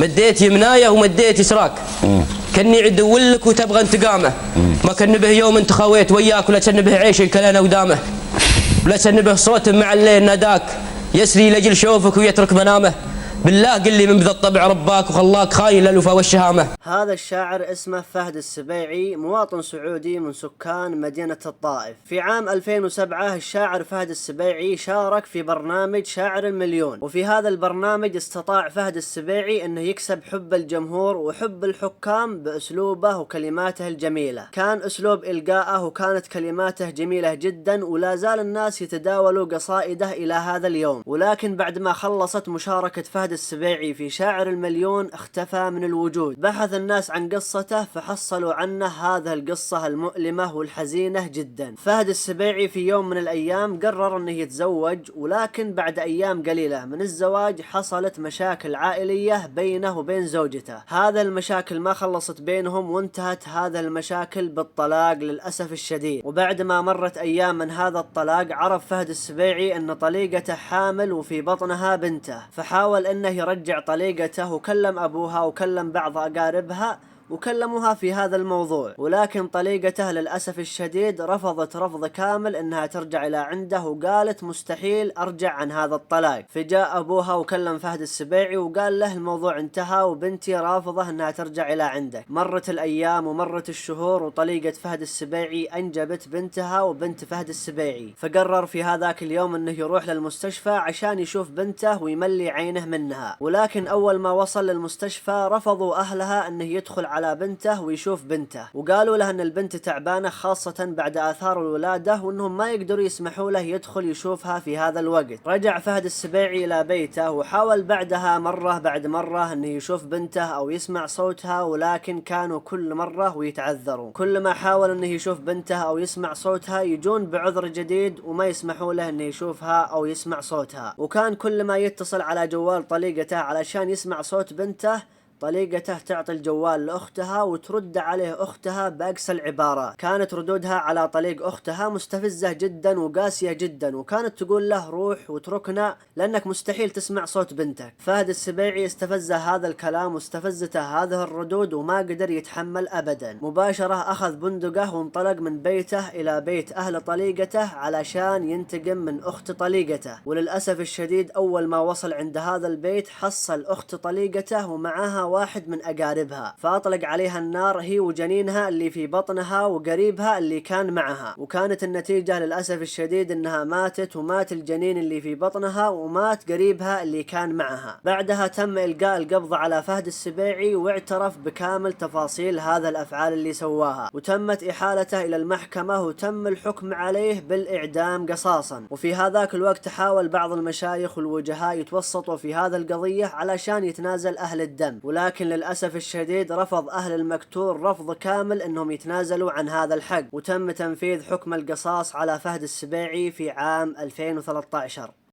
مديت يمنايه ومديت يسراك، كني عدول لك وتبغى انتقامه. ما كان به يوم انت خويت وياك، ولا كان به عيش كلنا ودامه، ولا كان به صوت مع الليل ناداك يسري لاجل شوفك ويترك منامه. بالله قل لي من بذا الطبع رباك وخلاك خاين للوفا والشهامه. هذا الشاعر اسمه فهد السبيعي، مواطن سعودي من سكان مدينة الطائف. في عام 2007 الشاعر فهد السبيعي شارك في برنامج شاعر المليون، وفي هذا البرنامج استطاع فهد السبيعي انه يكسب حب الجمهور وحب الحكام باسلوبه وكلماته الجميلة. كان اسلوب القائه وكانت كلماته جميلة جدا، ولا زال الناس يتداولوا قصائده الى هذا اليوم. ولكن بعد ما خلصت مشاركة فهد السبيعي في شاعر المليون اختفى من الوجود. بحث الناس عن قصته فحصلوا عنه هذا القصة المؤلمة والحزينة جدا. فهد السبيعي في يوم من الأيام قرر أنه يتزوج، ولكن بعد أيام قليلة من الزواج حصلت مشاكل عائلية بينه وبين زوجته. هذا المشاكل ما خلصت بينهم، وانتهت هذا المشاكل بالطلاق للأسف الشديد. وبعد ما مرت أيام من هذا الطلاق عرف فهد السبيعي أن طليقته حامل وفي بطنها بنته، فحاول أنه يرجع طليقته وكلم أبوها وكلم بعض أقاربها وكلموها في هذا الموضوع، ولكن طليقته للأسف الشديد رفضت رفض كامل انها ترجع الى عنده، وقالت مستحيل ارجع عن هذا الطلاق. فجاء ابوها وكلم فهد السبيعي وقال له الموضوع انتهى وبنتي رافضة انها ترجع الى عندك. مرت الايام ومرت الشهور، وطليقة فهد السبيعي انجبت بنتها وبنت فهد السبيعي. فقرر في هذاك اليوم انه يروح للمستشفى عشان يشوف بنته ويملي عينه منها، ولكن اول ما وصل للمستشفى رفضوا اهلها انه يدخل على بنته ويشوف بنته، وقالوا له ان البنت تعبانة خاصة بعد آثار الولادة، وانهم ما يقدروا يسمحوا له يدخل يشوفها في هذا الوقت. رجع فهد السبيعي الى بيته وحاول بعدها مرة بعد مرة انه يشوف بنته او يسمع صوتها، ولكن كانوا كل مرة ويتعذروا. كل ما حاول انه يشوف بنته او يسمع صوتها يجون بعذر جديد وما يسمحوا له انه يشوفها او يسمع صوتها. وكان كل ما يتصل على جوال طليقته علشان يسمع صوت بنته، طليقته تعطي الجوال لأختها وترد عليه أختها بأقسى العبارات. كانت ردودها على طليق أختها مستفزة جدا وقاسية جدا، وكانت تقول له روح واتركنا لأنك مستحيل تسمع صوت بنتك. فهد السبيعي استفزه هذا الكلام واستفزته هذه الردود وما قدر يتحمل أبدا. مباشرة أخذ بندقه وانطلق من بيته إلى بيت أهل طليقته علشان ينتقم من أخت طليقته. وللأسف الشديد أول ما وصل عند هذا البيت حصل أخت طليقته ومعها واحد من أقاربها، فأطلق عليها النار هي وجنينها اللي في بطنها وقريبها اللي كان معها. وكانت النتيجة للأسف الشديد أنها ماتت، ومات الجنين اللي في بطنها ومات قريبها اللي كان معها. بعدها تم إلقاء القبض على فهد السبيعي واعترف بكامل تفاصيل هذا الأفعال اللي سواها، وتمت إحالته إلى المحكمة وتم الحكم عليه بالإعدام قصاصا. وفي هذاك الوقت حاول بعض المشايخ والوجهاء يتوسطوا في هذا القضية علشان يتنازل أهل الدم، ولكن للأسف الشديد رفض أهل المقتول رفض كامل أنهم يتنازلوا عن هذا الحق، وتم تنفيذ حكم القصاص على فهد السبيعي في عام 2013.